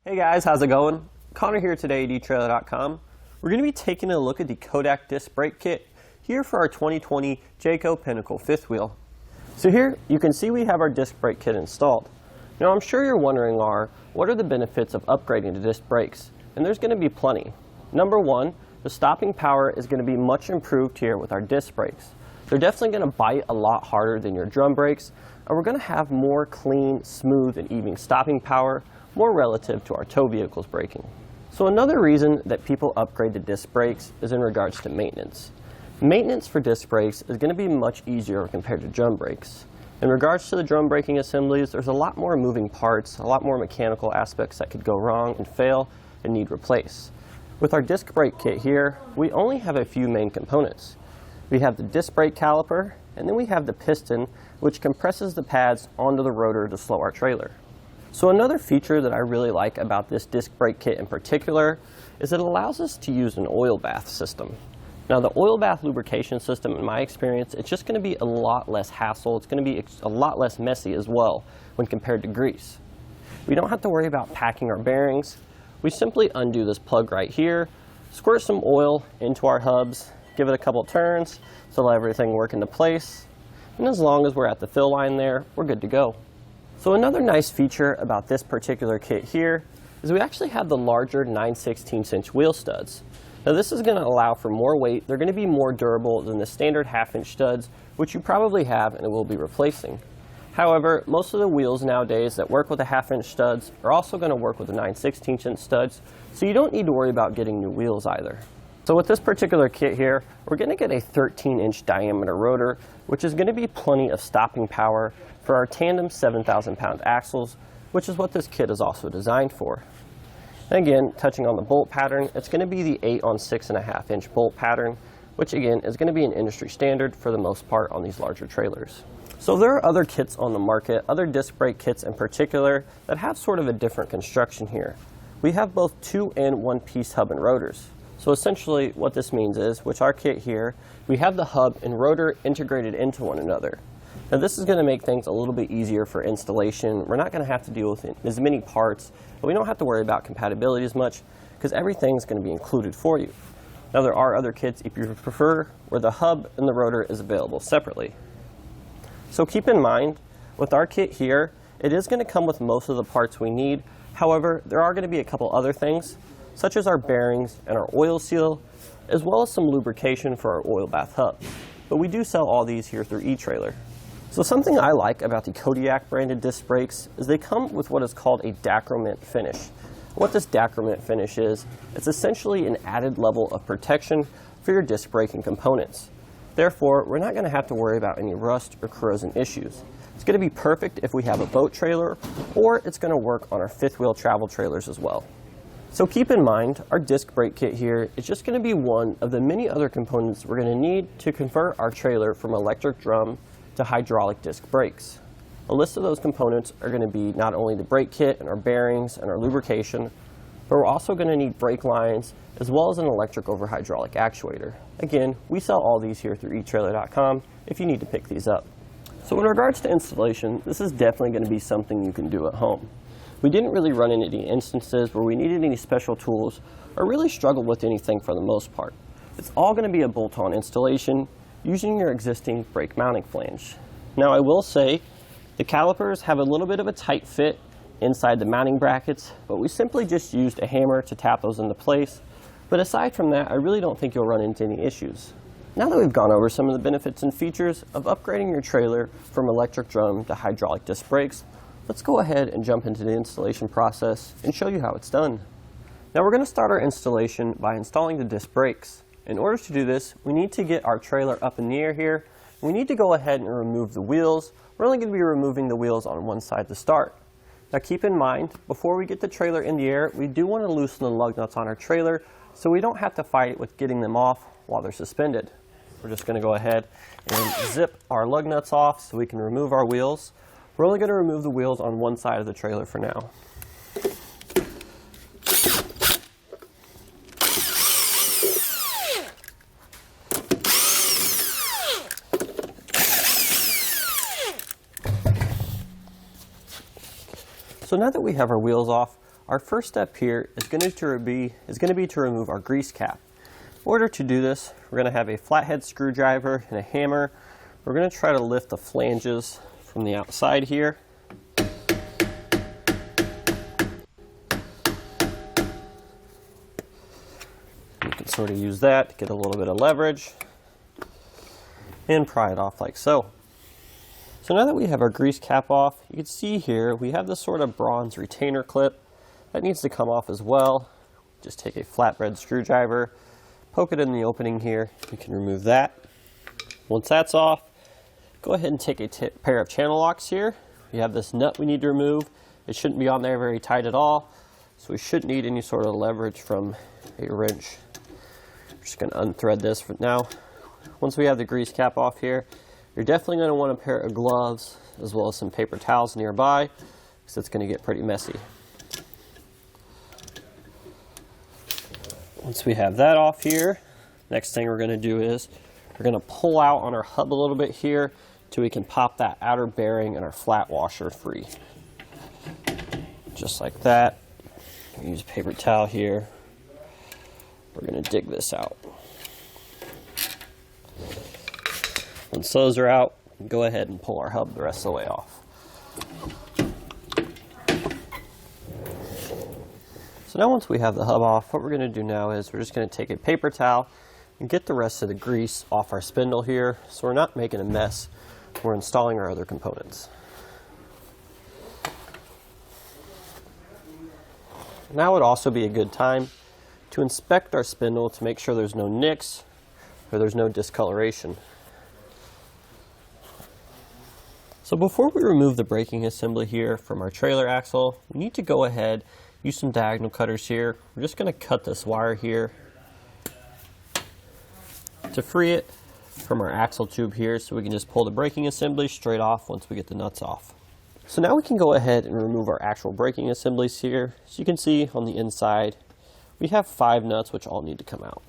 Hey guys, how's it going? Connor here today at eTrailer.com. We're going to be taking a look at the Kodiak disc brake kit here for our 2020 Jayco Pinnacle Fifth Wheel. So here you can see we have our disc brake kit installed. Now I'm sure you're wondering what are the benefits of upgrading to disc brakes? And there's going to be plenty. Number one, the stopping power is going to be much improved here with our disc brakes. They're definitely going to bite a lot harder than your drum brakes, and we're going to have more clean, smooth, and even stopping power, more relative to our tow vehicles braking. So another reason that people upgrade to disc brakes is in regards to maintenance. Maintenance for disc brakes is going to be much easier compared to drum brakes. In regards to the drum braking assemblies, there's a lot more moving parts, a lot more mechanical aspects that could go wrong and fail and need replaced. With our disc brake kit here, we only have a few main components. We have the disc brake caliper, and then we have the piston, which compresses the pads onto the rotor to slow our trailer. So another feature that I really like about this disc brake kit in particular is it allows us to use an oil bath system. Now the oil bath lubrication system, in my experience, it's just going to be a lot less hassle. It's going to be a lot less messy as well when compared to grease. We don't have to worry about packing our bearings. We simply undo this plug right here, squirt some oil into our hubs, give it a couple turns to let everything work into place, and as long as we're at the fill line there, we're good to go. So another nice feature about this particular kit here is we actually have the larger 9/16" wheel studs. Now this is going to allow for more weight. They're going to be more durable than the standard 1/2" studs, which you probably have and will be replacing. However, most of the wheels nowadays that work with the 1/2" studs are also going to work with the 9/16" studs, so you don't need to worry about getting new wheels either. So with this particular kit here, we're going to get a 13-inch diameter rotor, which is going to be plenty of stopping power for our Tandem 7,000-pound axles, which is what this kit is also designed for. And again, touching on the bolt pattern, it's going to be the 8 on 6.5-inch bolt pattern, which again is going to be an industry standard for the most part on these larger trailers. So there are other kits on the market, other disc brake kits in particular, that have sort of a different construction here. We have both 2- and 1-piece hub and rotors. So essentially what this means is, with our kit here, we have the hub and rotor integrated into one another. Now this is going to make things a little bit easier for installation. We're not going to have to deal with as many parts, but we don't have to worry about compatibility as much because everything's going to be included for you. Now there are other kits, if you prefer, where the hub and the rotor is available separately. So keep in mind, with our kit here, it is going to come with most of the parts we need. However, there are going to be a couple other things, such as our bearings and our oil seal, as well as some lubrication for our oil bath hub. But we do sell all these here through eTrailer. So something I like about the Kodiak branded disc brakes is they come with what is called a dacrament finish. What this dacrament finish is, it's essentially an added level of protection for your disc braking components. Therefore, we're not going to have to worry about any rust or corrosion issues. It's going to be perfect if we have a boat trailer, or it's going to work on our fifth wheel travel trailers as well. So keep in mind, our disc brake kit here is just going to be one of the many other components we're going to need to convert our trailer from electric drum to hydraulic disc brakes. A list of those components are going to be not only the brake kit and our bearings and our lubrication, but we're also going to need brake lines as well as an electric over hydraulic actuator. Again, we sell all these here through eTrailer.com if you need to pick these up. So in regards to installation, this is definitely going to be something you can do at home. We didn't really run into any instances where we needed any special tools or really struggled with anything for the most part. It's all going to be a bolt-on installation using your existing brake mounting flange. Now I will say the calipers have a little bit of a tight fit inside the mounting brackets, but we simply just used a hammer to tap those into place. But aside from that, I really don't think you'll run into any issues. Now that we've gone over some of the benefits and features of upgrading your trailer from electric drum to hydraulic disc brakes, let's go ahead and jump into the installation process and show you how it's done. Now we're going to start our installation by installing the disc brakes. In order to do this, we need to get our trailer up in the air here. We need to go ahead and remove the wheels. We're only going to be removing the wheels on one side to start. Now keep in mind, before we get the trailer in the air, we do want to loosen the lug nuts on our trailer so we don't have to fight with getting them off while they're suspended. We're just going to go ahead and zip our lug nuts off so we can remove our wheels. We're only going to remove the wheels on one side of the trailer for now. So now that we have our wheels off, our first step here is going to be to remove our grease cap. In order to do this, we're going to have a flathead screwdriver and a hammer. We're going to try to lift the flanges from the outside here. You can sort of use that to get a little bit of leverage and pry it off like so. So now that we have our grease cap off, you can see here we have this sort of bronze retainer clip that needs to come off as well. Just take a flatbed screwdriver, poke it in the opening here. You can remove that. Once that's off, go ahead and take a pair of channel locks here. We have this nut we need to remove. It shouldn't be on there very tight at all, so we shouldn't need any sort of leverage from a wrench. We're just going to unthread this for now. Once we have the grease cap off here, you're definitely going to want a pair of gloves as well as some paper towels nearby, because it's going to get pretty messy. Once we have that off here, next thing we're going to do is we're going to pull out on our hub a little bit here till we can pop that outer bearing and our flat washer free. Just like that. Use a paper towel here. We're going to dig this out. Once those are out, go ahead and pull our hub the rest of the way off. So now once we have the hub off, what we're going to do now is we're just going to take a paper towel and get the rest of the grease off our spindle here so we're not making a mess when we're installing our other components. Now would also be a good time to inspect our spindle to make sure there's no nicks or there's no discoloration. So before we remove the braking assembly here from our trailer axle, we need to go ahead, use some diagonal cutters here. We're just going to cut this wire here to free it from our axle tube here so we can just pull the braking assembly straight off once we get the nuts off. So now we can go ahead and remove our actual braking assemblies here. So you can see on the inside, we have 5 nuts which all need to come out.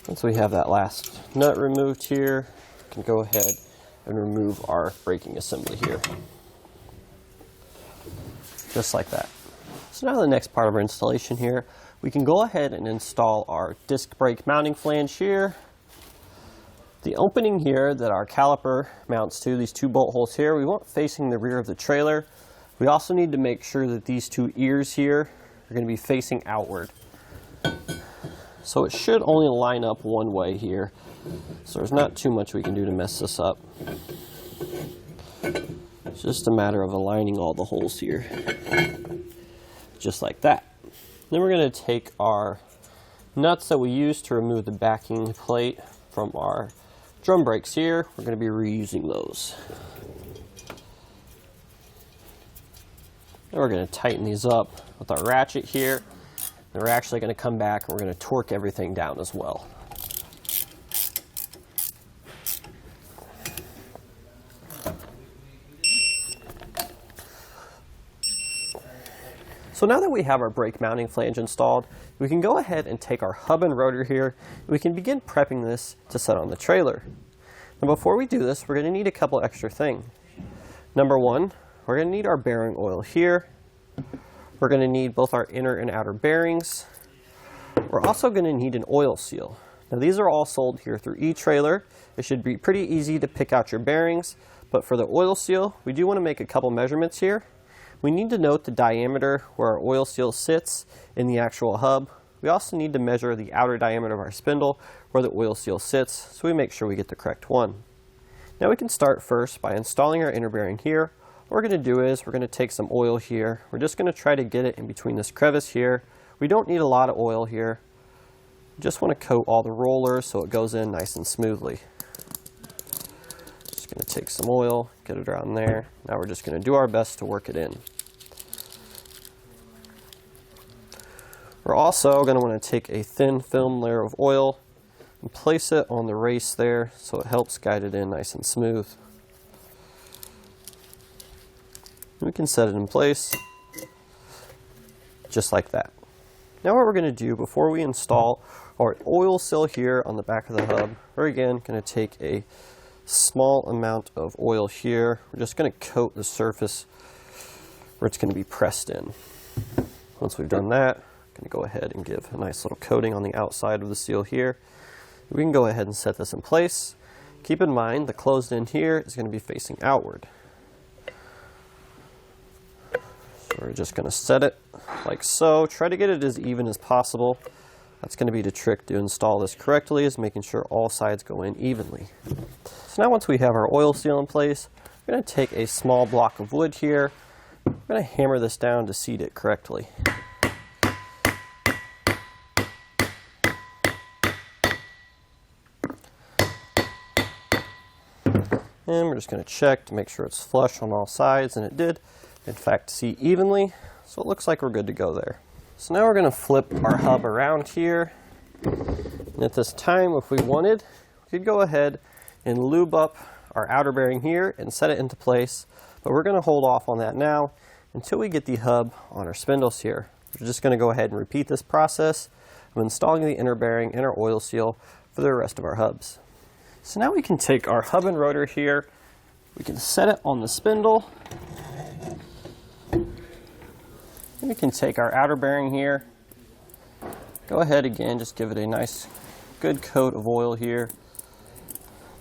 Once we have that last nut removed here, we can go ahead and remove our braking assembly here. Just like that. So now the next part of our installation here, we can go ahead and install our disc brake mounting flange here. The opening here that our caliper mounts to, these 2 bolt holes here, we want facing the rear of the trailer. We also need to make sure that these 2 ears here are going to be facing outward. So it should only line up one way here. So there's not too much we can do to mess this up. It's just a matter of aligning all the holes here. Just like that. Then we're going to take our nuts that we used to remove the backing plate from our drum brakes here. We're going to be reusing those. Then we're going to tighten these up with our ratchet here. And we're actually going to come back and we're going to torque everything down as well. So now that we have our brake mounting flange installed, we can go ahead and take our hub and rotor here, and we can begin prepping this to set on the trailer. Now before we do this, we're going to need a couple extra things. Number one, we're going to need our bearing oil here. We're going to need both our inner and outer bearings. We're also going to need an oil seal. Now these are all sold here through eTrailer. It should be pretty easy to pick out your bearings, but for the oil seal, we do want to make a couple measurements here. We need to note the diameter where our oil seal sits in the actual hub. We also need to measure the outer diameter of our spindle where the oil seal sits, so we make sure we get the correct one. Now we can start first by installing our inner bearing here. What we're going to do is we're going to take some oil here. We're just going to try to get it in between this crevice here. We don't need a lot of oil here. We just want to coat all the rollers so it goes in nice and smoothly. Just going to take some oil, get it around there. Now we're just going to do our best to work it in. We're also going to want to take a thin film layer of oil and place it on the race there so it helps guide it in nice and smooth. We can set it in place just like that. Now what we're going to do before we install our oil seal here on the back of the hub. We're again going to take a small amount of oil here. We're just going to coat the surface where it's going to be pressed in. Once we've done that, I'm going to go ahead and give a nice little coating on the outside of the seal here. We can go ahead and set this in place. Keep in mind the closed end here is going to be facing outward. So we're just going to set it like so. Try to get it as even as possible. That's going to be the trick to install this correctly, is making sure all sides go in evenly. So now once we have our oil seal in place, we're going to take a small block of wood here. We're going to hammer this down to seat it correctly. And we're just going to check to make sure it's flush on all sides, and it did, in fact, seat evenly. So it looks like we're good to go there. So now we're going to flip our hub around here. And at this time, if we wanted, we could go ahead and lube up our outer bearing here and set it into place. But we're going to hold off on that now until we get the hub on our spindles here. We're just going to go ahead and repeat this process of installing the inner bearing and our oil seal for the rest of our hubs. So now we can take our hub and rotor here, we can set it on the spindle, and we can take our outer bearing here, go ahead again, just give it a nice good coat of oil here,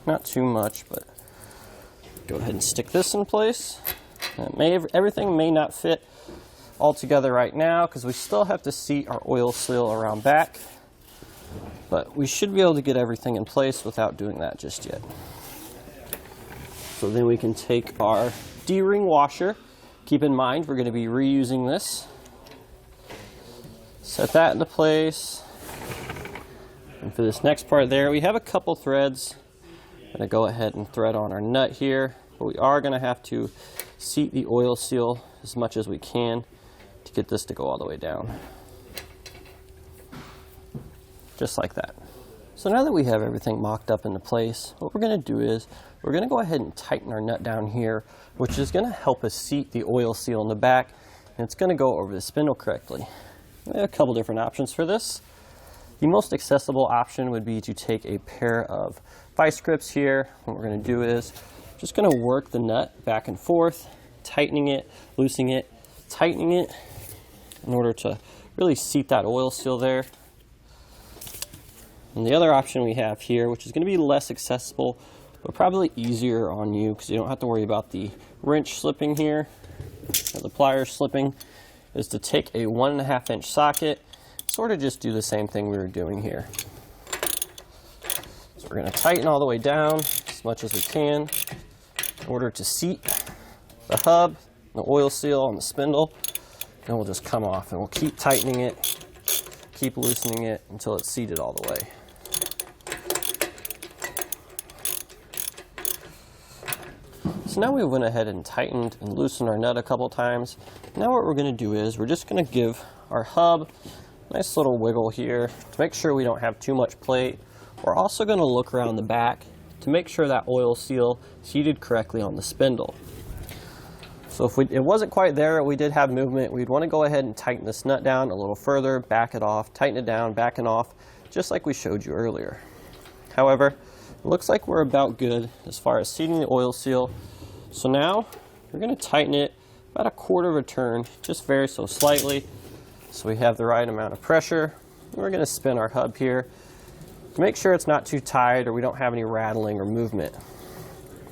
not too much, but go ahead and stick this in place. Everything may not fit all together right now because we still have to seat our oil seal around back. But we should be able to get everything in place without doing that just yet. So then we can take our D-ring washer. Keep in mind, we're going to be reusing this. Set that into place. And for this next part there, we have a couple threads. I'm going to go ahead and thread on our nut here. But we are going to have to seat the oil seal as much as we can to get this to go all the way down. Just like that. So now that we have everything mocked up into place, what we're going to do is we're going to go ahead and tighten our nut down here, which is going to help us seat the oil seal in the back, and it's going to go over the spindle correctly. We have a couple different options for this. The most accessible option would be to take a pair of vice grips here. What we're going to do is just going to work the nut back and forth, tightening it, loosening it, tightening it in order to really seat that oil seal there. And the other option we have here, which is going to be less accessible, but probably easier on you because you don't have to worry about the wrench slipping here, or the pliers slipping, is to take a 1.5 inch socket, sort of just do the same thing we were doing here. So we're going to tighten all the way down as much as we can in order to seat the hub, the oil seal on the spindle, and we'll just come off and we'll keep tightening it, keep loosening it until it's seated all the way. So now we went ahead and tightened and loosened our nut a couple times. Now what we're going to do is we're just going to give our hub a nice little wiggle here to make sure we don't have too much plate. We're also going to look around the back to make sure that oil seal seated correctly on the spindle. So if it wasn't quite there, we did have movement, we'd want to go ahead and tighten this nut down a little further, back it off, tighten it down, back it off, just like we showed you earlier. However, it looks like we're about good as far as seating the oil seal. So now we're going to tighten it about 1/4 of a turn, just very so slightly, so we have the right amount of pressure. And we're going to spin our hub here to make sure it's not too tight or we don't have any rattling or movement.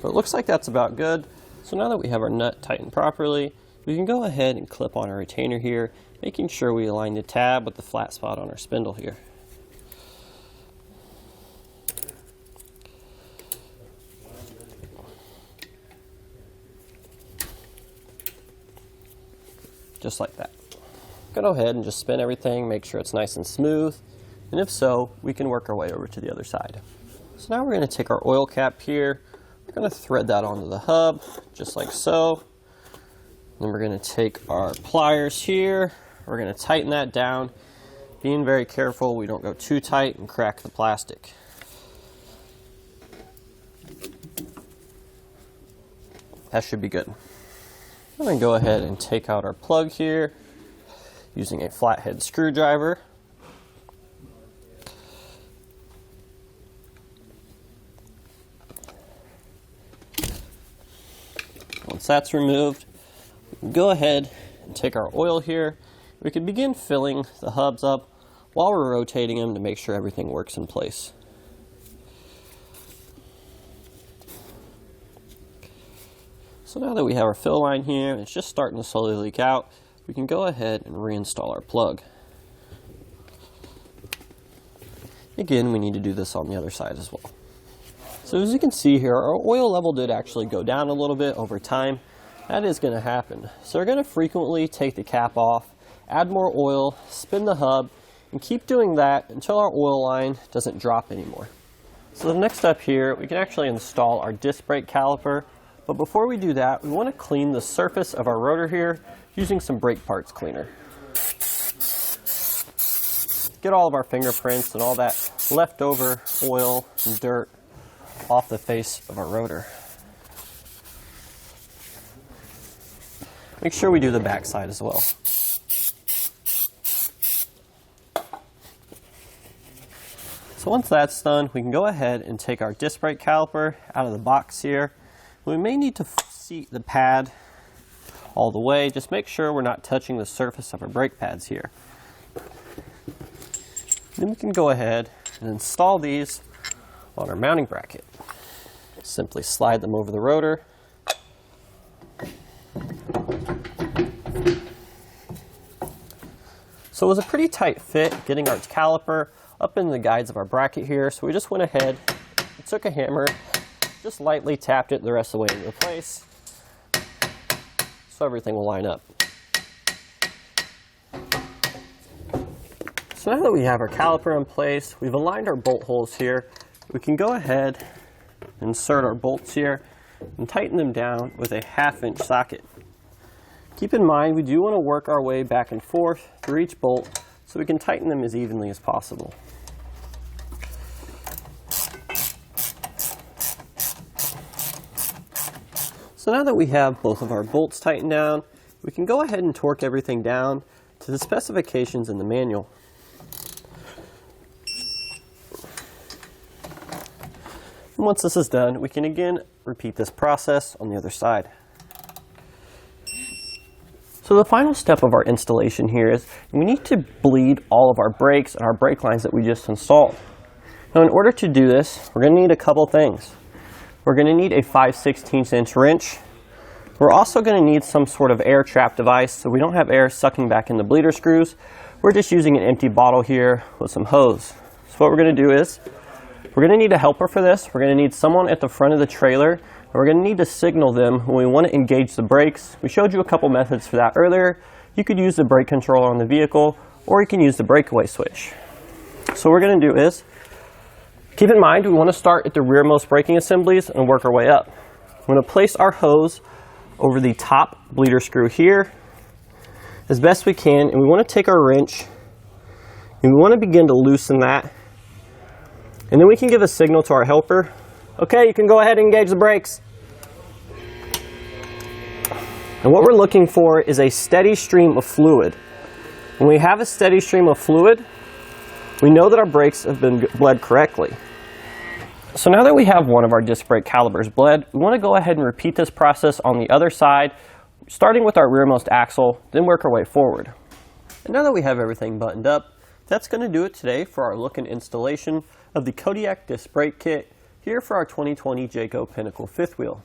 But it looks like that's about good. So now that we have our nut tightened properly, we can go ahead and clip on our retainer here, making sure we align the tab with the flat spot on our spindle here. Just like that. Go ahead and just spin everything, make sure it's nice and smooth, and if so, we can work our way over to the other side. So now we're going to take our oil cap here, we're going to thread that onto the hub, just like so. Then we're going to take our pliers here, we're going to tighten that down, being very careful we don't go too tight and crack the plastic. That should be good. I'm going to go ahead and take out our plug here using a flathead screwdriver. Once that's removed, we can go ahead and take our oil here. We can begin filling the hubs up while we're rotating them to make sure everything works in place. So now that we have our fill line here and it's just starting to slowly leak out, we can go ahead and reinstall our plug. Again, we need to do this on the other side as well. So as you can see here, our oil level did actually go down a little bit over time. That is going to happen. So we're going to frequently take the cap off, add more oil, spin the hub, and keep doing that until our oil line doesn't drop anymore. So the next step here, we can actually install our disc brake caliper. But before we do that, we want to clean the surface of our rotor here using some brake parts cleaner. Get all of our fingerprints and all that leftover oil and dirt off the face of our rotor. Make sure we do the back side as well. So once that's done, we can go ahead and take our disc brake caliper out of the box here. We may need to seat the pad all the way. Just make sure we're not touching the surface of our brake pads here. Then we can go ahead and install these on our mounting bracket. Simply slide them over the rotor. So it was a pretty tight fit getting our caliper up in the guides of our bracket here. So we just went ahead and took a hammer, just lightly tapped it the rest of the way into place so everything will line up. So now that we have our caliper in place, we've aligned our bolt holes here, we can go ahead and insert our bolts here and tighten them down with a 1/2 inch socket. Keep in mind we do want to work our way back and forth through each bolt so we can tighten them as evenly as possible. So now that we have both of our bolts tightened down, we can go ahead and torque everything down to the specifications in the manual. And once this is done, we can again repeat this process on the other side. So the final step of our installation here is we need to bleed all of our brakes and our brake lines that we just installed. Now in order to do this, we're going to need a couple things. We're going to need a 5/16 inch wrench. We're also going to need some sort of air trap device so we don't have air sucking back in the bleeder screws. We're just using an empty bottle here with some hose. So what we're going to do is, we're going to need a helper for this. We're going to need someone at the front of the trailer, and we're going to need to signal them when we want to engage the brakes. We showed you a couple methods for that earlier. You could use the brake controller on the vehicle, or you can use the breakaway switch. So what we're going to do is, keep in mind we want to start at the rearmost braking assemblies and work our way up. We're going to place our hose over the top bleeder screw here as best we can, and we want to take our wrench and we want to begin to loosen that. And then we can give a signal to our helper. Okay, you can go ahead and engage the brakes. And what we're looking for is a steady stream of fluid. When we have a steady stream of fluid, we know that our brakes have been bled correctly. So now that we have one of our disc brake calipers bled, we want to go ahead and repeat this process on the other side, starting with our rearmost axle, then work our way forward. And now that we have everything buttoned up, that's going to do it today for our look and installation of the Kodiak disc brake kit here for our 2020 Jayco Pinnacle Fifth Wheel.